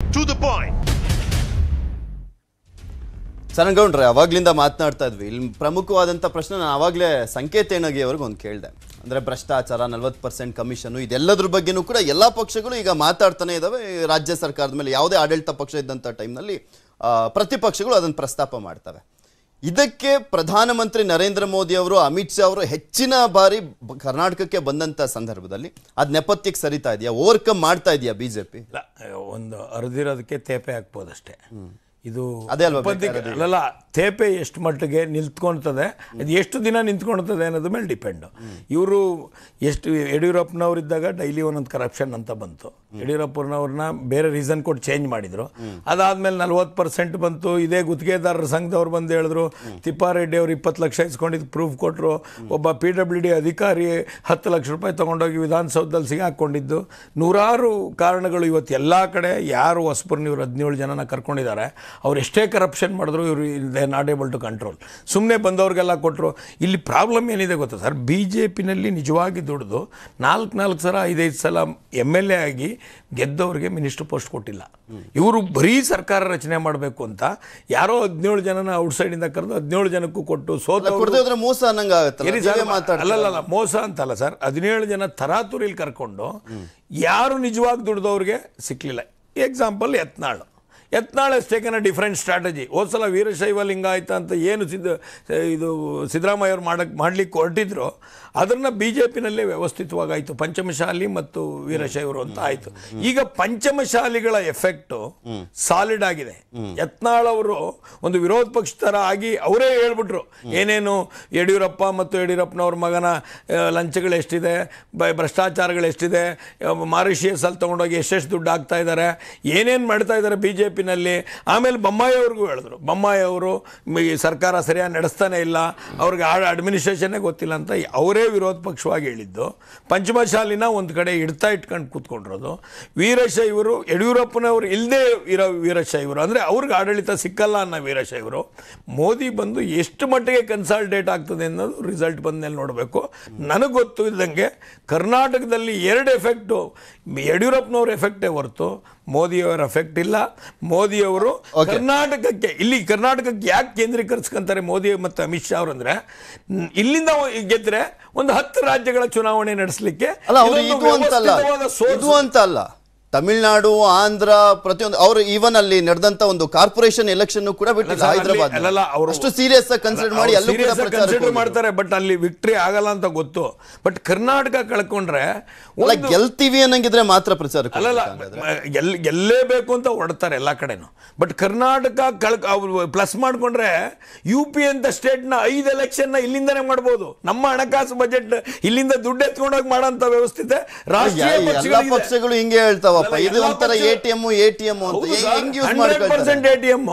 To the point. ಸನಗೌಡ್ರೆ ಅವಾಗ್ಲಿಂದ ಮಾತನಾಡ್ತಾ ಇದ್ವಿ. ಇಲ್ಲಿ ಪ್ರಮುಖವಾದಂಥ ಪ್ರಶ್ನೆ ನಾನು ಆವಾಗಲೇ ಸಂಕೇತೇನಗಿ ಅವ್ರಿಗೆ ಒಂದು ಕೇಳಿದೆ. ಅಂದರೆ ಭ್ರಷ್ಟಾಚಾರ, 40% ಕಮಿಷನು, ಇದೆಲ್ಲದ್ರ ಬಗ್ಗೆನೂ ಕೂಡ ಎಲ್ಲ ಪಕ್ಷಗಳು ಈಗ ಮಾತಾಡ್ತಾನೆ ಇದ್ದಾವೆ. ರಾಜ್ಯ ಸರ್ಕಾರದ ಮೇಲೆ ಯಾವುದೇ ಆಡಳಿತ ಪಕ್ಷ ಇದ್ದಂಥ ಟೈಮ್ನಲ್ಲಿ ಪ್ರತಿಪಕ್ಷಗಳು ಅದನ್ನು ಪ್ರಸ್ತಾಪ ಮಾಡ್ತವೆ. ಇದಕ್ಕೆ ಪ್ರಧಾನಮಂತ್ರಿ ನರೇಂದ್ರ ಮೋದಿ ಅವರು, ಅಮಿತ್ ಶಾ ಅವರು ಹೆಚ್ಚಿನ ಬಾರಿ ಕರ್ನಾಟಕಕ್ಕೆ ಬಂದಂಥ ಸಂದರ್ಭದಲ್ಲಿ ಅದು ನೆಪಥ್ಯಕ್ಕೆ ಸರಿತಾ ಇದೆಯಾ, ಓವರ್ಕಮ್ ಮಾಡ್ತಾ ಇದೆಯಾ ಬಿಜೆಪಿ? ಒಂದು ಅರ್ದಿರೋದಕ್ಕೆ ತೇಪೆ ಹಾಕ್ಬೋದಷ್ಟೇ. ಇದು ಅದೇ ಅಲ್ಲ, ತೇಪೆ ಎಷ್ಟು ಮಟ್ಟಿಗೆ ನಿಂತ್ಕೊಳ್ತದೆ, ಅದು ಎಷ್ಟು ದಿನ ನಿಂತ್ಕೊಳ್ತದೆ ಅನ್ನೋದ್ರ ಮೇಲೆ ಡಿಪೆಂಡು. ಇವರು ಎಷ್ಟು ಯಡಿಯೂರಪ್ಪನವ್ರಿದ್ದಾಗ ಡೈಲಿ ಒಂದೊಂದು ಕರಪ್ಷನ್ ಅಂತ ಬಂತು. ಯಡಿಯೂರಪ್ಪನವ್ರನ್ನ ಬೇರೆ ರೀಸನ್ ಕೊಟ್ಟು ಚೇಂಜ್ ಮಾಡಿದರು. ಅದಾದಮೇಲೆ 40% ಬಂತು. ಇದೇ ಗುತ್ತಿಗೆದಾರರ ಸಂಘದವ್ರು ಬಂದು ಹೇಳಿದ್ರು, ತಿಪ್ಪಾರೆಡ್ಡಿ ಅವರು 20 ಲಕ್ಷ ಇಸ್ಕೊಂಡಿದ್ದು ಪ್ರೂಫ್ ಕೊಟ್ಟರು. ಒಬ್ಬ PWD ಅಧಿಕಾರಿ 10 ಲಕ್ಷ ರೂಪಾಯಿ ತೊಗೊಂಡೋಗಿ ವಿಧಾನಸೌಧದಲ್ಲಿ ಸಿಗಾಕೊಂಡಿದ್ದು. ನೂರಾರು ಕಾರಣಗಳು. ಇವತ್ತು ಎಲ್ಲ ಕಡೆ ಯಾರು ಹೊಸಬರನ್ನ ಇವರು 17 ಜನನ ಕರ್ಕೊಂಡಿದ್ದಾರೆ. ಅವ್ರು ಎಷ್ಟೇ ಕರಪ್ಷನ್ ಮಾಡಿದ್ರು ಇವರು they not able to control. ಸುಮ್ಮನೆ ಬಂದವ್ರಿಗೆಲ್ಲ ಕೊಟ್ಟರು. ಇಲ್ಲಿ ಪ್ರಾಬ್ಲಮ್ ಏನಿದೆ ಗೊತ್ತಾ ಸರ್, BJPನಲ್ಲಿ ನಿಜವಾಗಿ ದುಡಿದು 4 ಸಲ 5 ಸಲ MLA ಆಗಿ ಗೆದ್ದವ್ರಿಗೆ ಮಿನಿಸ್ಟರ್ ಪೋಸ್ಟ್ ಕೊಟ್ಟಿಲ್ಲ. ಇವರು ಬರೀ ಸರ್ಕಾರ ರಚನೆ ಮಾಡಬೇಕು ಅಂತ ಯಾರೋ 17 ಜನನ ಔಟ್ಸೈಡಿಂದ ಕರೆದು 17 ಜನಕ್ಕೂ ಕೊಟ್ಟು ಸೋತ ಮೋಸ ಅಲ್ಲಲ್ಲ, ಮೋಸ ಅಂತಲ್ಲ ಸರ್. 17 ಜನ ತರಾತುರಿಲಿ ಕರ್ಕೊಂಡು ಯಾರು ನಿಜವಾಗಿ ದುಡಿದವ್ರಿಗೆ ಸಿಕ್ಕಲಿಲ್ಲ. Example Yatnal has taken a different strategy. ಹೋದ ಸಲ ವೀರಶೈವ ಲಿಂಗಾಯತ ಅಂತ ಏನು ಇದು ಸಿದ್ದರಾಮಯ್ಯ ಅವರು ಮಾಡಲಿಕ್ಕೆ ಹೊರಟಿದ್ರು, ಅದನ್ನು BJPನಲ್ಲೇ ವ್ಯವಸ್ಥಿತವಾಗಾಯಿತು. ಪಂಚಮಶಾಲಿ ಮತ್ತು ವೀರಶೈವರು ಅಂತ ಆಯಿತು. ಈಗ ಪಂಚಮಶಾಲಿಗಳ ಎಫೆಕ್ಟು ಸಾಲಿಡ್ ಆಗಿದೆ. ಯತ್ನಾಳ್ ಅವರು ಒಂದು ವಿರೋಧ ಪಕ್ಷ ಥರ ಆಗಿ ಅವರೇ ಹೇಳ್ಬಿಟ್ರು ಏನೇನು ಯಡಿಯೂರಪ್ಪ ಮತ್ತು ಯಡಿಯೂರಪ್ಪನವ್ರ ಮಗನ ಲಂಚಗಳು ಎಷ್ಟಿದೆ, ಭ್ರಷ್ಟಾಚಾರಗಳು ಎಷ್ಟಿದೆ, ಮಾರಿಷಿಯಸಲ್ಲಿ ತೊಗೊಂಡೋಗಿ ಎಷ್ಟೆಷ್ಟು ದುಡ್ಡು ಹಾಕ್ತಾ ಇದ್ದಾರೆ, ಏನೇನು ಮಾಡ್ತಾ ಇದ್ದಾರೆ BJPನಲ್ಲಿ. ಆಮೇಲೆ ಬೊಮ್ಮಾಯಿ ಅವ್ರಿಗೂ ಹೇಳಿದ್ರು, ಬೊಮ್ಮಾಯಿ ಅವರು ಸರ್ಕಾರ ಸರಿಯಾಗಿ ನಡೆಸ್ತಾನೆ ಇಲ್ಲ, ಅವ್ರಿಗೆ ಅಡ್ಮಿನಿಸ್ಟ್ರೇಷನ್ನೇ ಗೊತ್ತಿಲ್ಲ ಅಂತ ಅವರೇ ವಿರೋಧ ಪಕ್ಷವಾಗಿ ಹೇಳಿದ್ದು. ಪಂಚಮಶಾಲಿನ ಒಂದು ಕಡೆ ಇಟ್ಕೊಂಡು ಕೂತ್ಕೊಂಡಿರೋದು. ವೀರಶೈವರು ಯಡಿಯೂರಪ್ಪನವರು ಇಲ್ಲದೆ ಇರೋ ವೀರಶೈವರು, ಅಂದರೆ ಅವ್ರಿಗೆ ಆಡಳಿತ ಸಿಕ್ಕಲ್ಲ ಅನ್ನೋ ವೀರಶೈವರು. ಮೋದಿ ಬಂದು ಎಷ್ಟು ಮಟ್ಟಿಗೆ ಕನ್ಸಾಲ್ಟೇಟ್ ಆಗ್ತದೆ ಅನ್ನೋದು ರಿಸಲ್ಟ್ ಬಂದ ನೋಡಬೇಕು. ನನಗೆ ಗೊತ್ತಿದ್ದಂಗೆ ಕರ್ನಾಟಕದಲ್ಲಿ 2 ಎಫೆಕ್ಟು, ಯಡಿಯೂರಪ್ಪನವ್ರ ಎಫೆಕ್ಟೇ ಹೊರತು ಮೋದಿಯವರ ಎಫೆಕ್ಟ್ ಇಲ್ಲ. ಮೋದಿಯವರು ಕರ್ನಾಟಕಕ್ಕೆ ಯಾಕೆ ಕೇಂದ್ರೀಕರಿಸ್ಕೊಂತಾರೆ ಮೋದಿ ಮತ್ತು ಅಮಿತ್ ಶಾ ಅವರು ಅಂದರೆ, ಇಲ್ಲಿಂದ ಗೆದ್ರೆ ಒಂದು 10 ರಾಜ್ಯಗಳ ಚುನಾವಣೆ ನಡೆಸಲಿಕ್ಕೆ. ಇದು ಅಂತ ಅಲ್ಲ, ತಮಿಳುನಾಡು, ಆಂಧ್ರ, ಪ್ರತಿಯೊಂದು ಅವರು ಈವನ್ ಅಲ್ಲಿ ನಡೆದಂತ ಒಂದು ಕಾರ್ಪೊರೇಷನ್ ಎಲೆಕ್ಷನ್ ಕೂಡ ಬಿಟ್ಟಿಲ್ಲ. ಹೈದರಾಬಾದ್ ಅಷ್ಟು ಸೀರಿಯಸ್ ಆಗಿ ಕನ್ಸಿಡರ್ ಮಾಡಿ ಕನ್ಸಿಡರ್ ಮಾಡ್ತಾರೆ. ಬಟ್ ಅಲ್ಲಿ ವಿಕ್ಟ್ರಿ ಆಗಲ್ಲ ಅಂತ ಗೊತ್ತು. ಬಟ್ ಕರ್ನಾಟಕ ಕಳ್ಕೊಂಡ್ರೆ ಗೆಲ್ತೀವಿ ಅನ್ನಂಗಿದ್ರೆ ಮಾತ್ರ ಪ್ರಚಾರ ಗೆಲ್ಲೇಬೇಕು ಅಂತ ಹೊಡ್ತಾರೆ ಎಲ್ಲ ಕಡೆನೂ. ಬಟ್ ಕರ್ನಾಟಕ ಪ್ಲಸ್ ಮಾಡ್ಕೊಂಡ್ರೆ UP ಅಂತ ಸ್ಟೇಟ್ನ 5 ಎಲೆಕ್ಷನ್ ಇಲ್ಲಿಂದನೇ ಮಾಡ್ಬೋದು. ನಮ್ಮ ಹಣಕಾಸು ಬಜೆಟ್ ಇಲ್ಲಿಂದ ದುಡ್ಡು ಎತ್ಕೊಂಡೋಗಿ ಮಾಡೋಂಥ ವ್ಯವಸ್ಥೆ ರಾಷ್ಟ್ರೀಯ ಪಕ್ಷಗಳು ಹಿಂಗೆ ಹೇಳ್ತಾವ. ಇದು ಒಂಥರ ATM ಅಂತ ಹೆಂಗ್ ಯೂಸ್ ಮಾಡ್ಕೊಳ್ತಾರೆ? ATM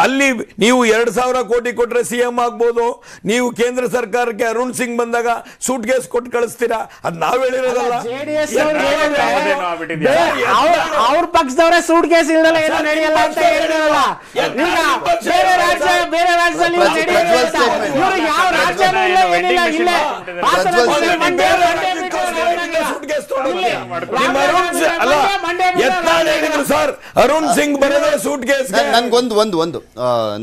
ಅಲ್ಲಿ ನೀವು 2,000 ಕೋಟಿ ಕೊಟ್ರೆ CM ಆಗ್ಬೋದು. ನೀವು ಕೇಂದ್ರ ಸರ್ಕಾರಕ್ಕೆ ಅರುಣ್ ಸಿಂಗ್ ಬಂದಾಗ ಸೂಟ್ ಕೇಸ್ ಕೊಟ್ಟು ಕಳಿಸ್ತೀರಾ? ಅದ್ ನಾವ್ ಹೇಳಿರೋದಲ್ಲ. ಅವ್ರ ಪಕ್ಷದವರೇ ಸೂಟ್ ಕೇಸ್ ಇಲ್ದಲ್ಲ ಏನೋ ನಡೆಯಲ್ಲ ಅಂತ ಹೇಳಿರಲ್ಲ. ಬೇರೆ ರಾಜ್ಯದಲ್ಲಿ ಯಾವ ರಾಜ್ಯನೂ ಇಲ್ಲ, ಏನಿಲ್ಲ. ಇಲ್ಲೇ ಅರುಣ್ ಸಿಂಗ್ ಬರೋದೇ ಸೂಟ್ ಕೇಸ್. ನನ್ಗೊಂದು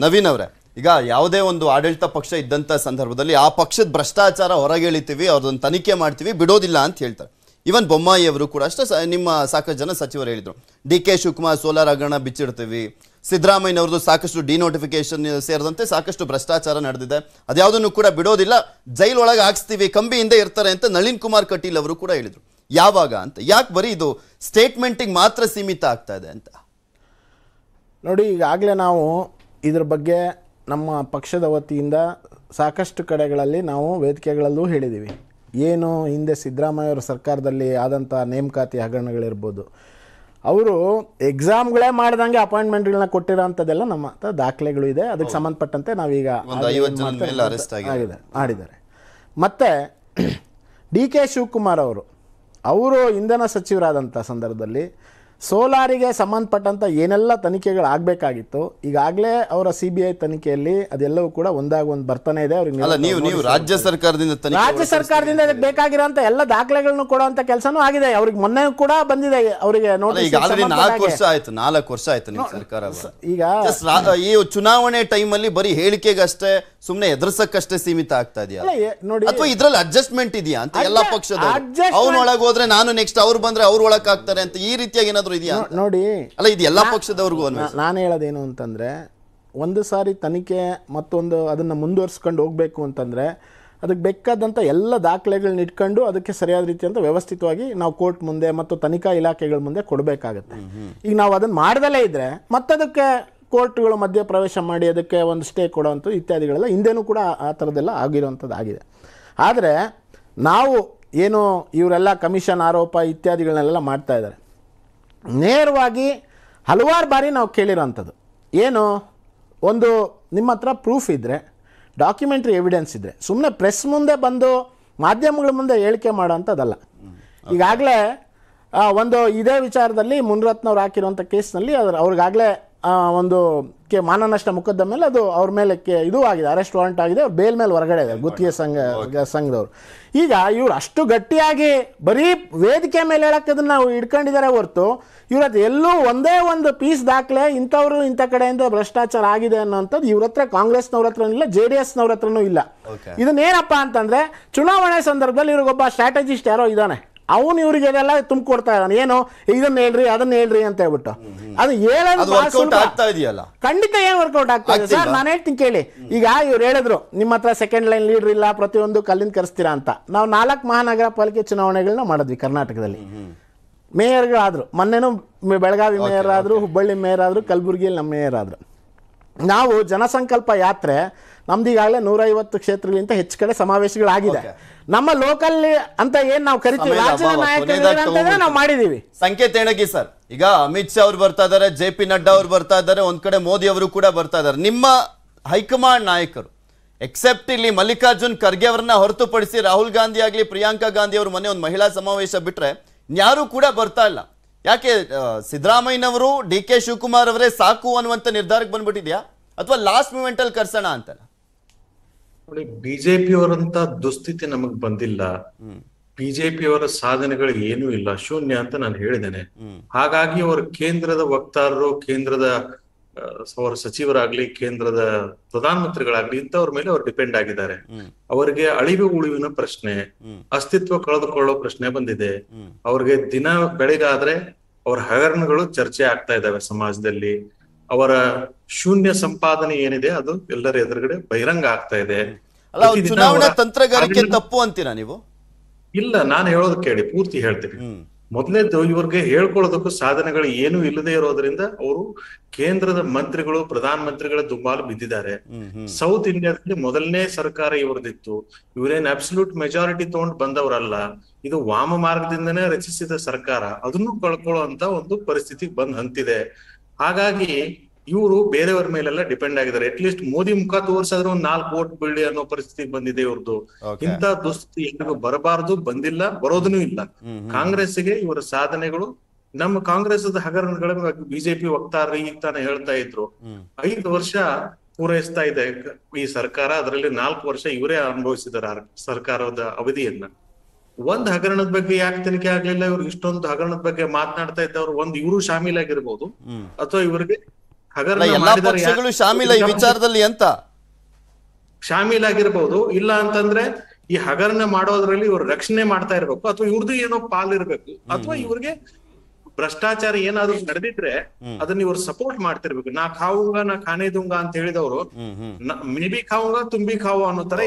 ನವೀನ್ ಅವರೇ, ಈಗ ಯಾವುದೇ ಒಂದು ಆಡಳಿತ ಪಕ್ಷ ಇದ್ದಂತ ಸಂದರ್ಭದಲ್ಲಿ ಆ ಪಕ್ಷದ ಭ್ರಷ್ಟಾಚಾರ ಹೊರಗೆಳಿತೀವಿ, ಅವ್ರದೊಂದು ತನಿಖೆ ಮಾಡ್ತೀವಿ, ಬಿಡೋದಿಲ್ಲ ಅಂತ ಹೇಳ್ತಾರೆ. ಇವನ್ ಬೊಮ್ಮಾಯಿ ಅವರು ಕೂಡ ಅಷ್ಟೇ. ನಿಮ್ಮ ಸಾಕಷ್ಟು ಜನ ಸಚಿವರು ಹೇಳಿದ್ರು, DK ಶಿವಕುಮಾರ್ ಸೋಲಾರ್ ಹಗರಣ ಬಿಚ್ಚಿಡ್ತೀವಿ, ಸಿದ್ದರಾಮಯ್ಯನವ್ರದ್ದು ಸಾಕಷ್ಟು ಡಿನೋಟಿಫಿಕೇಶನ್ ಸೇರಿದಂತೆ ಸಾಕಷ್ಟು ಭ್ರಷ್ಟಾಚಾರ ನಡೆದಿದೆ, ಅದ್ಯಾವುದನ್ನು ಕೂಡ ಬಿಡೋದಿಲ್ಲ, ಜೈಲೊಳಗೆ ಹಾಕ್ಸ್ತೀವಿ, ಕಂಬಿಯಿಂದ ಇರ್ತಾರೆ ಅಂತ ನಳಿನ್ ಕುಮಾರ್ ಕಟೀಲ್ ಅವರು ಕೂಡ ಹೇಳಿದ್ರು. ಯಾವಾಗ ಅಂತ, ಯಾಕೆ ಬರೀ ಇದು ಸ್ಟೇಟ್ಮೆಂಟಿಗೆ ಮಾತ್ರ ಸೀಮಿತ ಆಗ್ತಾ ಇದೆ ಅಂತ? ನೋಡಿ, ಈಗಾಗಲೇ ನಾವು ಇದ್ರ ಬಗ್ಗೆ ನಮ್ಮ ಪಕ್ಷದ ವತಿಯಿಂದ ಸಾಕಷ್ಟು ಕಡೆಗಳಲ್ಲಿ ನಾವು ವೇದಿಕೆಗಳಲ್ಲೂ ಹೇಳಿದ್ದೀವಿ. ಏನು ಹಿಂದೆ ಸಿದ್ದರಾಮಯ್ಯವರ ಸರ್ಕಾರದಲ್ಲಿ ಆದಂಥ ನೇಮಕಾತಿ ಹಗರಣಗಳಿರ್ಬೋದು, ಅವರು ಎಕ್ಸಾಮ್ಗಳೇ ಮಾಡ್ದಂಗೆ ಅಪಾಯಿಂಟ್ಮೆಂಟ್ಗಳನ್ನ ಕೊಟ್ಟಿರೋ ಅಂಥದ್ದೆಲ್ಲ ನಮ್ಮ ಹತ್ರ ದಾಖಲೆಗಳು ಇದೆ. ಅದಕ್ಕೆ ಸಂಬಂಧಪಟ್ಟಂತೆ ನಾವೀಗ ಮಾಡಿದ್ದಾರೆ. ಮತ್ತು DK ಶಿವಕುಮಾರ್ ಅವರು ಇಂಧನ ಸಚಿವರಾದಂಥ ಸಂದರ್ಭದಲ್ಲಿ ಸೋಲಾರಿಗೆ ಸಂಬಂಧಪಟ್ಟಂಥ ಏನೆಲ್ಲ ತನಿಖೆಗಳು ಆಗಬೇಕಾಗಿತ್ತು ಈಗಾಗಲೇ ಅವರ CBI ತನಿಖೆಯಲ್ಲಿ ಅದೆಲ್ಲವೂ ಕೂಡ ಒಂದಾಗ ಒಂದು ಬರ್ತಾನೆ ಇದೆ. ಅವ್ರಿಗೆ ಅಲ್ಲ, ನೀವು ರಾಜ್ಯ ಸರ್ಕಾರದಿಂದ ರಾಜ್ಯ ಸರ್ಕಾರದಿಂದ ಅದಕ್ಕೆ ಬೇಕಾಗಿರೋಂಥ ಎಲ್ಲ ದಾಖಲೆಗಳನ್ನು ಕೊಡುವಂಥ ಕೆಲಸನೂ ಆಗಿದೆ. ಅವ್ರಿಗೆ ಮೊನ್ನೆ ಕೂಡ ಬಂದಿದೆ ಅವರಿಗೆ ನೋಟಿಸ್. ಈಗ ಆಲ್ರೆಡಿ 4 ವರ್ಷ ಆಯ್ತು ನಿಮ್ಮ ಸರ್ಕಾರ. ಈಗ ಈ ಚುನಾವಣೆ ಟೈಮಲ್ಲಿ ಬರೀ ಹೇಳಿಕೆಗಷ್ಟೇ ಸುಮ್ನೆ ಎದುರಿಸಕ್ಕಷ್ಟೇ ಸೀಮಿತ ಆಗ್ತಾ ಇದೆಯಾ ನೋಡಿ, ಅಥವಾ ಇದ್ರಲ್ಲಿ ಅಡ್ಜಸ್ಟ್ಮೆಂಟ್ ಇದೆಯಾ ಅಂತ ಎಲ್ಲಾ ಪಕ್ಷದ ಅವ್ರೊಳಗೆ ಹೋದ್ರೆ ನಾನು ನೆಕ್ಸ್ಟ್ ಅವ್ರು ಬಂದ್ರೆ ಅವ್ರ ಒಳಕ್ ಆಗ್ತಾರೆ ಅಂತ ಈ ರೀತಿಯಾಗಿ ಏನಾದ್ರು ಇದೆಯಾ ನೋಡಿ. ಅಲ್ಲ, ಇದು ಎಲ್ಲಾ ಪಕ್ಷದವ್ರಿಗೂ ನಾನು ಹೇಳೋದೇನು ಅಂತಂದ್ರೆ, ಒಂದು ಸಾರಿ ತನಿಖೆ ಮತ್ತೊಂದು ಅದನ್ನ ಮುಂದುವರ್ಸ್ಕೊಂಡು ಹೋಗ್ಬೇಕು ಅಂತಂದ್ರೆ ಅದಕ್ಕೆ ಬೇಕಾದಂಥ ಎಲ್ಲ ದಾಖಲೆಗಳನ್ನ ಇಟ್ಕೊಂಡು ಅದಕ್ಕೆ ಸರಿಯಾದ ರೀತಿಯಂತ ವ್ಯವಸ್ಥಿತವಾಗಿ ನಾವು ಕೋರ್ಟ್ ಮುಂದೆ ಮತ್ತು ತನಿಖಾ ಇಲಾಖೆಗಳ ಮುಂದೆ ಕೊಡಬೇಕಾಗತ್ತೆ. ಈಗ ನಾವು ಅದನ್ನು ಮಾಡ್ದಲೇ ಇದ್ರೆ ಮತ್ತದಕ್ಕೆ ಕೋರ್ಟ್ಗಳು ಮಧ್ಯೆ ಪ್ರವೇಶ ಮಾಡಿ ಅದಕ್ಕೆ ಒಂದು ಸ್ಟೇ ಕೊಡೋವಂಥದ್ದು ಇತ್ಯಾದಿಗಳೆಲ್ಲ ಹಿಂದೆನೂ ಕೂಡ ಆ ಥರದ್ದೆಲ್ಲ ಆಗಿರೋವಂಥದ್ದು ಆಗಿದೆ. ಆದರೆ ನಾವು ಏನು ಇವರೆಲ್ಲ ಕಮಿಷನ್ ಆರೋಪ ಇತ್ಯಾದಿಗಳನ್ನೆಲ್ಲ ಮಾಡ್ತಾ ಇದ್ದಾರೆ, ನೇರವಾಗಿ ಹಲವಾರು ಬಾರಿ ನಾವು ಕೇಳಿರೋವಂಥದ್ದು ಏನು, ಒಂದು ನಿಮ್ಮ ಹತ್ರ ಪ್ರೂಫ್ ಇದ್ದರೆ, ಡಾಕ್ಯುಮೆಂಟ್ರಿ ಎವಿಡೆನ್ಸ್ ಇದ್ದರೆ ಸುಮ್ಮನೆ ಪ್ರೆಸ್ ಮುಂದೆ ಬಂದು ಮಾಧ್ಯಮಗಳ ಮುಂದೆ ಹೇಳಿಕೆ ಮಾಡೋವಂಥದ್ದಲ್ಲ. ಈಗಾಗಲೇ ಒಂದು ಇದೇ ವಿಚಾರದಲ್ಲಿ ಮುನಿರತ್ನವ್ರು ಹಾಕಿರುವಂಥ ಕೇಸ್ನಲ್ಲಿ ಅವ್ರಿಗಾಗಲೇ ಒಂದು ಮಾನನಷ್ಟ ಮೊಕದ್ದಮೆ ಮೇಲೆ ಅದು ಅವ್ರ ಮೇಲೆ ಇದು ಆಗಿದೆ, ಅರೆಸ್ಟ್ ವಾರೆಂಟ್ ಆಗಿದೆ, ಅವ್ರು ಬೇಲ್ ಮೇಲೆ ಹೊರಗಡೆ ಇದೆ ಗುತ್ತಿಗೆ ಸಂಘದವರು. ಈಗ ಇವ್ರು ಅಷ್ಟು ಗಟ್ಟಿಯಾಗಿ ಬರೀ ವೇದಿಕೆ ಮೇಲೆ ಹೇಳಕ್ಕೆ ಅದನ್ನು ಇಟ್ಕೊಂಡಿದ್ದಾರೆ ಹೊರತು ಇವ್ರ ಹತ್ರ ಎಲ್ಲೂ ಒಂದೇ ಒಂದು ಪೀಸ್ ದಾಖಲೆ ಇಂಥವ್ರು ಇಂಥ ಕಡೆಯಿಂದ ಭ್ರಷ್ಟಾಚಾರ ಆಗಿದೆ ಅನ್ನೋಂಥದ್ದು ಇವ್ರ ಹತ್ರ ಕಾಂಗ್ರೆಸ್ನವ್ರ ಹತ್ರನೂ ಇಲ್ಲ, JDSನವ್ರ ಹತ್ರನೂ ಇಲ್ಲ. ಇದನ್ನೇನಪ್ಪ ಅಂತಂದ್ರೆ ಚುನಾವಣೆ ಸಂದರ್ಭದಲ್ಲಿ ಇವ್ರಿಗೊಬ್ಬ ಸ್ಟ್ರಾಟಜಿಸ್ಟ್ ಯಾರೋ ಇದ್ದಾನೆ, ಅವನು ಇವರಿಗೆ ಇದೆಲ್ಲ ತುಂಬಿಕೊಡ್ತಾ ಇದ್ದಾನೆ, ಏನು ಇದನ್ನ ಹೇಳ್ರಿ ಅದನ್ನ ಹೇಳ್ರಿ ಅಂತ ಹೇಳ್ಬಿಟ್ಟು. ಅದು ಖಂಡಿತ ಏನ್ ವರ್ಕೌಟ್ ಆಗ್ತಾ ಇದೆ ಸರ್, ನಾನು ಹೇಳ್ತೀನಿ ಕೇಳಿ. ಈಗ ಇವ್ರು ಹೇಳಿದ್ರು ನಿಮ್ಮ ಹತ್ರ ಸೆಕೆಂಡ್ ಲೈನ್ ಲೀಡರ್ ಇಲ್ಲ, ಪ್ರತಿಯೊಂದು ಕಲ್ಲಿಂದ ಕರೆಸ್ತೀರಾ ಅಂತ. ನಾವು 4 ಮಹಾನಗರ ಪಾಲಿಕೆ ಚುನಾವಣೆಗಳನ್ನ ಮಾಡಿದ್ವಿ ಕರ್ನಾಟಕದಲ್ಲಿ. ಮೇಯರ್ಗಳಾದ್ರು, ಮೊನ್ನೆನೂ ಬೆಳಗಾವಿ ಮೇಯರ್ ಆದ್ರು, ಹುಬ್ಬಳ್ಳಿ ಮೇಯರ್ ಆದ್ರು, ಕಲಬುರಗಿಯಲ್ಲಿ ನಮ್ಮ ಮೇಯರ್ ಆದ್ರು. ನಾವು ಜನಸಂಕಲ್ಪ ಯಾತ್ರೆ ನಮ್ದು ಈಗಾಗಲೇ 150 ಕ್ಷೇತ್ರಗಳಿಂತ ಹೆಚ್ಚು ಕಡೆ ಸಮಾವೇಶಗಳಾಗಿದೆ. ನಮ್ಮ ಲೋಕಲ್ ಅಂತ ಏನ್ ನಾವು ಕರಿತೀವಿ ರಾಜ್ಯದ ನಾಯಕರು ನಾವು ಮಾಡಿದೀವಿ. ಸಂಕೇತ ಏನಗಿ ಸರ್, ಈಗ ಅಮಿತ್ ಶಾ ಅವ್ರು ಬರ್ತಾ ಇದಾರೆ, JP ನಡ್ಡಾ ಅವ್ರು ಬರ್ತಾ ಇದ್ದಾರೆ, ಒಂದ್ ಕಡೆ ಮೋದಿ ಅವರು ಕೂಡ ಬರ್ತಾ ಇದ್ದಾರೆ. ನಿಮ್ಮ ಹೈಕಮಾಂಡ್ ನಾಯಕರು ಎಕ್ಸೆಪ್ಟ್ ಇಲ್ಲಿ ಮಲ್ಲಿಕಾರ್ಜುನ್ ಖರ್ಗೆ ಅವರನ್ನ ಹೊರತುಪಡಿಸಿ ರಾಹುಲ್ ಗಾಂಧಿ ಆಗ್ಲಿ, ಪ್ರಿಯಾಂಕಾ ಗಾಂಧಿ ಅವರು ಮೊನ್ನೆ ಒಂದು ಮಹಿಳಾ ಸಮಾವೇಶ ಬಿಟ್ರೆ ಯಾರು ಕೂಡ ಬರ್ತಾ ಇಲ್ಲ. ಯಾಕೆ ಸಿದ್ದರಾಮಯ್ಯನವರು DK ಶಿವಕುಮಾರ್ ಅವರೇ ಸಾಕು ಅನ್ನುವಂತ ನಿರ್ಧಾರಕ್ಕೆ ಬಂದ್ಬಿಟ್ಟಿದ್ಯಾ ಅಥವಾ ಲಾಸ್ಟ್ ಮೂಮೆಂಟ್ ಅಲ್ಲಿ ಕರ್ಸೋಣ ಅಂತಲ್ಲ? ನೋಡಿ, ಬಿಜೆಪಿ ಅವರಂತ ದುಸ್ಥಿತಿ ನಮಗ್ ಬಂದಿಲ್ಲ. ಬಿಜೆಪಿ ಅವರ ಸಾಧನೆಗಳು ಏನೂ ಇಲ್ಲ, ಶೂನ್ಯ ಅಂತ ನಾನು ಹೇಳಿದ್ದೇನೆ. ಹಾಗಾಗಿ ಅವರ ಕೇಂದ್ರದ ವಕ್ತಾರರು, ಕೇಂದ್ರದ ಅವರ ಸಚಿವರಾಗ್ಲಿ, ಕೇಂದ್ರದ ಪ್ರಧಾನಮಂತ್ರಿಗಳಾಗ್ಲಿ ಇಂಥವ್ರ ಮೇಲೆ ಅವ್ರು ಡಿಪೆಂಡ್ ಆಗಿದ್ದಾರೆ. ಅವರಿಗೆ ಅಳಿವು ಉಳಿವಿನ ಪ್ರಶ್ನೆ, ಅಸ್ತಿತ್ವ ಕಳೆದುಕೊಳ್ಳೋ ಪ್ರಶ್ನೆ ಬಂದಿದೆ. ಅವ್ರಿಗೆ ದಿನ ಬೆಳಗಾದ್ರೆ ಅವ್ರ ಹಗರಣಗಳು ಚರ್ಚೆ ಆಗ್ತಾ ಇದಾವೆ ಸಮಾಜದಲ್ಲಿ. ಅವರ ಶೂನ್ಯ ಸಂಪಾದನೆ ಏನಿದೆ ಅದು ಎಲ್ಲರ ಎದುರುಗಡೆ ಬಹಿರಂಗ ಆಗ್ತಾ ಇದೆ. ಚುನಾವಣಾ ತಂತ್ರಗಾರಿಕೆ ತಪ್ಪು ಅಂತೀರಾ ನೀವು? ಇಲ್ಲ, ನಾನು ಹೇಳೋದು ಕೇಳಿ, ಪೂರ್ತಿ ಹೇಳ್ತೀನಿ. ಮೊದಲನೇದು, ಇವ್ರಿಗೆ ಹೇಳ್ಕೊಳ್ಳೋದಕ್ಕೂ ಸಾಧನೆಗಳು ಏನೂ ಇಲ್ಲದೆ ಇರೋದ್ರಿಂದ ಅವರು ಕೇಂದ್ರದ ಮಂತ್ರಿಗಳು, ಪ್ರಧಾನ ಮಂತ್ರಿಗಳ ದುಂಬಾಲು ಬಿದ್ದಿದ್ದಾರೆ. ಸೌತ್ ಇಂಡಿಯಾದಲ್ಲಿ ಮೊದಲನೇ ಸರ್ಕಾರ ಇವ್ರದಿತ್ತು. ಇವರೇನ್ ಅಬ್ಸಲ್ಯೂಟ್ ಮೆಜಾರಿಟಿ ತಗೊಂಡು ಬಂದವರಲ್ಲ. ಇದು ವಾಮ ಮಾರ್ಗದಿಂದನೇ ರಚಿಸಿದ ಸರ್ಕಾರ, ಅದನ್ನು ಕಳ್ಕೊಳ್ಳೋ ಅಂತ ಒಂದು ಪರಿಸ್ಥಿತಿ ಬಂದ್ ಹಂತಿದೆ. ಹಾಗಾಗಿ ಇವರು ಬೇರೆಯವ್ರ ಮೇಲೆಲ್ಲ ಡಿಪೆಂಡ್ ಆಗಿದ್ದಾರೆ. ಅಟ್ಲೀಸ್ಟ್ ಮೋದಿ ಮುಖ ತೋರ್ಸಾದ್ರೆ ಒಂದು 4 ವೋಟ್ ಬೀಳಿ ಅನ್ನೋ ಪರಿಸ್ಥಿತಿ ಬಂದಿದೆ ಇವ್ರದ್ದು. ಇಂಥ ದುಸ್ಥಿತಿ ಎಲ್ರಿಗೂ ಬರಬಾರದು, ಬಂದಿಲ್ಲ, ಬರೋದೂ ಇಲ್ಲ. ಕಾಂಗ್ರೆಸ್ಗೆ ಇವರ ಸಾಧನೆಗಳು, ನಮ್ಮ ಕಾಂಗ್ರೆಸ್ ಹಗರಣಗಳ ಬಿಜೆಪಿ ವಕ್ತಾರರು ಈಗ ತಾನೇ ಹೇಳ್ತಾ ಇದ್ರು, 5 ವರ್ಷ ಪೂರೈಸ್ತಾ ಇದೆ ಈ ಸರ್ಕಾರ, ಅದರಲ್ಲಿ 4 ವರ್ಷ ಇವರೇ ಅನುಭವಿಸಿದಾರೆ ಸರ್ಕಾರದ ಅವಧಿಯನ್ನ. ಒಂದ್ ಹಗರಣದ ಬಗ್ಗೆ ಯಾಕೆ ತನಿಖೆ ಆಗ್ಲಿಲ್ಲ? ಇವ್ರು ಇಷ್ಟೊಂದು ಹಗರಣದ ಬಗ್ಗೆ ಮಾತನಾಡ್ತಾ ಇದ್ದವ್ರು ಒಂದ್ ಇವರು ಶಾಮೀಲಾಗಿರ್ಬೋದು, ಅಥವಾ ಇವರಿಗೆ ಹಗರಣ ಶಾಮೀಲಾಗಿರ್ಬೋದು. ಇಲ್ಲ ಅಂತಂದ್ರೆ ಈ ಹಗರಣ ಮಾಡೋದ್ರಲ್ಲಿ ಇವ್ರು ರಕ್ಷಣೆ ಮಾಡ್ತಾ ಇರ್ಬೇಕು, ಅಥವಾ ಇವ್ರದ್ದು ಏನೋ ಪಾಲಿರ್ಬೇಕು, ಅಥವಾ ಇವ್ರಿಗೆ ಭ್ರಷ್ಟಾಚಾರ ಏನಾದ್ರು ನಡೆದಿದ್ರೆ ಅದನ್ನ ಇವ್ರು ಸಪೋರ್ಟ್ ಮಾಡ್ತಿರ್ಬೇಕು. ನಾ ಖಾವುಂಗ ನಾ ಖಾನೆ ದುಂಗ ಅಂತ ಹೇಳಿದವರು ಮೇ ಬಿ ಖಾವುಂಗ ತುಂಬಿ ಖಾವು ಅನ್ನೋ ತರ.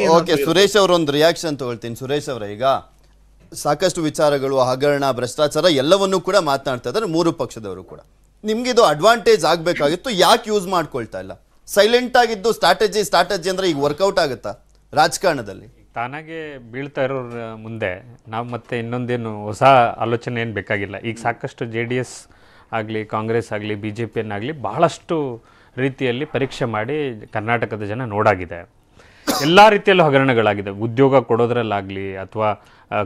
ಸುರೇಶ್ ಅವ್ರ ಒಂದು ರಿಯಾಕ್ಷನ್ ತಗೊಳ್ತೀನಿ. ಸುರೇಶ್ ಅವರ, ಈಗ ಸಾಕಷ್ಟು ವಿಚಾರಗಳು, ಹಗರಣ, ಭ್ರಷ್ಟಾಚಾರ ಎಲ್ಲವನ್ನೂ ಕೂಡ ಮಾತನಾಡ್ತಾ ಇದ್ದಾರೆ 3 ಪಕ್ಷದವರು ಕೂಡ. ನಿಮ್ಗೆ ಇದು ಅಡ್ವಾಂಟೇಜ್ ಆಗ್ಬೇಕಾಗಿತ್ತು, ಯಾಕೆ ಯೂಸ್ ಮಾಡ್ಕೊಳ್ತಾ ಇಲ್ಲ? ಸೈಲೆಂಟ್ ಆಗಿದ್ದು ಸ್ಟ್ರಾಟಜಿ ಅಂದ್ರೆ ಈಗ ವರ್ಕೌಟ್ ಆಗುತ್ತಾ ರಾಜಕಾರಣದಲ್ಲಿ? ತಾನಾಗೆ ಬೀಳ್ತಾ ಇರೋರ ಮುಂದೆ ನಾವು ಮತ್ತೆ ಇನ್ನೊಂದೇನು ಹೊಸ ಆಲೋಚನೆ ಏನು ಬೇಕಾಗಿಲ್ಲ. ಈಗ ಸಾಕಷ್ಟು JDS ಆಗಲಿ, ಕಾಂಗ್ರೆಸ್ ಆಗಲಿ, BJPಯನ್ನಾಗಲಿ ಬಹಳಷ್ಟು ರೀತಿಯಲ್ಲಿ ಪರೀಕ್ಷೆ ಮಾಡಿ ಕರ್ನಾಟಕದ ಜನ ನೋಡಾಗಿದೆ. ಎಲ್ಲಾ ರೀತಿಯಲ್ಲೂ ಹಗರಣಗಳಾಗಿದೆ. ಉದ್ಯೋಗ ಕೊಡೋದ್ರಲ್ಲಾಗ್ಲಿ ಅಥವಾ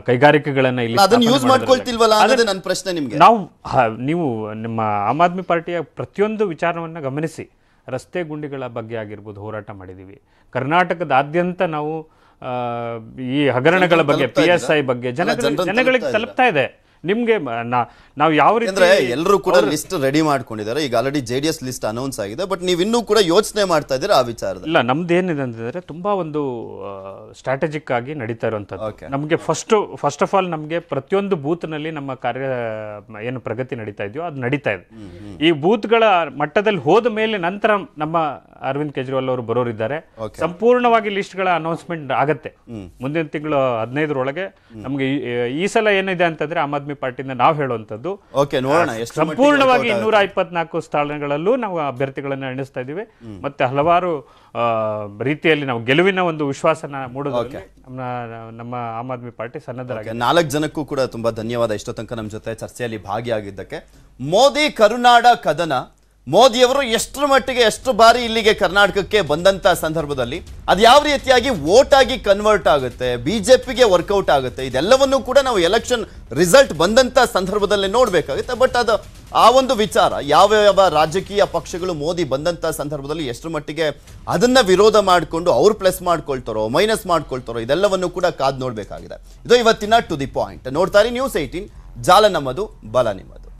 ಕೈಗಾರಿಕೆಗಳನ್ನ ಇಲ್ಲಿ ಅದನ್ನ ಯೂಸ್ ಮಾಡ್ಕೊಳ್ತಿಲ್ವಲ್ಲ ಅನ್ನೋದೇ ನನ್ನ ಪ್ರಶ್ನೆ ನಿಮ್ಗೆ. ನೀವು ನಿಮ್ಮ ಆಮ್ ಆದ್ಮಿ ಪಾರ್ಟಿಯ ಪ್ರತಿಯೊಂದು ವಿಚಾರವನ್ನ ಗಮನಿಸಿ. ರಸ್ತೆ ಗುಂಡಿಗಳ ಬಗ್ಗೆ ಆಗಿರ್ಬೋದು ಹೋರಾಟ ಮಾಡಿದೀವಿ. ಕರ್ನಾಟಕದಾದ್ಯಂತ ನಾವು ಈ ಹಗರಣಗಳ ಬಗ್ಗೆ PSI ಬಗ್ಗೆ ಜನಗಳಿಗೆ ತಲುಪ್ತಾ ಇದೆ. ನಿಮ್ಗೆ ನಾವು ಯಾವ ರೀತಿ ಎಲ್ಲರೂ ಕೂಡ ಲಿಸ್ಟ್ ರೆಡಿ ಮಾಡ್ಕೊಂಡಿದ್ದಾರೆ. ಈಗ ಆಲ್ರೆಡಿ JDS ಲಿಸ್ಟ್ ಅನೌನ್ಸ್ ಆಗಿದೆ. ಬಟ್ ನೀವು ಇನ್ನೂ ಕೂಡ ಯೋಚನೆ ಮಾಡ್ತಾ ಇದ್ದೀರಾ ಆ ವಿಚಾರದಲ್ಲಿ? ಇಲ್ಲ, ನಮ್ದು ಏನಿದೆ ಅಂತಂದ್ರೆ ತುಂಬಾ ಒಂದು ಸ್ಟ್ರಾಟಜಿಕ್ ಆಗಿ ನಡೀತಾ ಇರುವಂತದ್ದು. ನಮಗೆ ಫಸ್ಟ್ ಆಫ್ ಆಲ್ ನಮಗೆ ಪ್ರತಿಯೊಂದು ಬೂತ್ ನಲ್ಲಿ ನಮ್ಮ ಕಾರ್ಯ ಏನು ಪ್ರಗತಿ ನಡೀತಾ ಇದೆಯೋ ಅದು ನಡೀತಾ ಇದೆ. ಈ ಬೂತ್ಗಳ ಮಟ್ಟದಲ್ಲಿ ಹೋದ ಮೇಲೆ ನಂತರ ನಮ್ಮ ಅರವಿಂದ್ ಕೇಜ್ರಿವಾಲ್ ಅವರು ಬರೋರಿದ್ದಾರೆ. ಸಂಪೂರ್ಣವಾಗಿ ಲಿಸ್ಟ್ಗಳ ಅನೌನ್ಸ್ಮೆಂಟ್ ಆಗತ್ತೆ ಮುಂದಿನ ತಿಂಗಳು 15ರೊಳಗೆ. ನಮ್ಗೆ ಈ ಸಲ ಏನಿದೆ ಅಂತಂದ್ರೆ ಆಮ್ ಆದ್ಮಿ ಪಾರ್ಟಿಯಿಂದ ನಾವು ಹೇಳುವಂತದ್ದು ಸಂಪೂರ್ಣವಾಗಿ 224 ಸ್ಥಾನಗಳಲ್ಲೂ ನಾವು ಅಭ್ಯರ್ಥಿಗಳನ್ನ ಎಣಿಸ್ತಾ ಇದೀವಿ. ಮತ್ತೆ ಹಲವಾರು ರೀತಿಯಲ್ಲಿ ನಾವು ಗೆಲುವಿನ ಒಂದು ವಿಶ್ವಾಸನ ಮೂಡೋದಕ್ಕೆ ನಮ್ಮ ಆಮ್ ಆದ್ಮಿ ಪಾರ್ಟಿ ಸನ್ನದ್ಧರಾಗಿದೆ. 4 ಜನಕ್ಕೂ ಕೂಡ ತುಂಬಾ ಧನ್ಯವಾದ ಇಷ್ಟೋ ತನಕ ನಮ್ಮ ಜೊತೆ ಚರ್ಚೆಯಲ್ಲಿ ಭಾಗಿಯಾಗಿದ್ದಕ್ಕೆ. ಮೋದಿ ಕರುನಾಡ ಕದನ, ಮೋದಿಯವರು ಎಷ್ಟರ ಮಟ್ಟಿಗೆ ಎಷ್ಟು ಬಾರಿ ಇಲ್ಲಿಗೆ ಕರ್ನಾಟಕಕ್ಕೆ ಬಂದಂತ ಸಂದರ್ಭದಲ್ಲಿ ಅದು ಯಾವ ರೀತಿಯಾಗಿ ವೋಟ್ ಆಗಿ ಕನ್ವರ್ಟ್ ಆಗುತ್ತೆ, ಬಿಜೆಪಿಗೆ ವರ್ಕೌಟ್ ಆಗುತ್ತೆ, ಇದೆಲ್ಲವನ್ನೂ ಕೂಡ ನಾವು ಎಲೆಕ್ಷನ್ ರಿಸಲ್ಟ್ ಬಂದಂತ ಸಂದರ್ಭದಲ್ಲಿ ನೋಡ್ಬೇಕಾಗುತ್ತೆ. ಬಟ್ ಅದು ಆ ಒಂದು ವಿಚಾರ ಯಾವ ರಾಜಕೀಯ ಪಕ್ಷಗಳು ಮೋದಿ ಬಂದಂತ ಸಂದರ್ಭದಲ್ಲಿ ಎಷ್ಟರ ಮಟ್ಟಿಗೆ ಅದನ್ನ ವಿರೋಧ ಮಾಡಿಕೊಂಡು ಅವ್ರು ಪ್ಲಸ್ ಮಾಡ್ಕೊಳ್ತಾರೋ ಮೈನಸ್ ಮಾಡ್ಕೊಳ್ತಾರೋ ಇದೆಲ್ಲವನ್ನು ಕೂಡ ಕಾದ್ ನೋಡ್ಬೇಕಾಗಿದೆ. ಇದು ಇವತ್ತಿನ ಟು ದಿ ಪಾಯಿಂಟ್. ನೋಡ್ತಾರೆ News 18, ಜಾಲ ನಮ್ಮದು, ಬಲ ನಿಮ್ಮದು.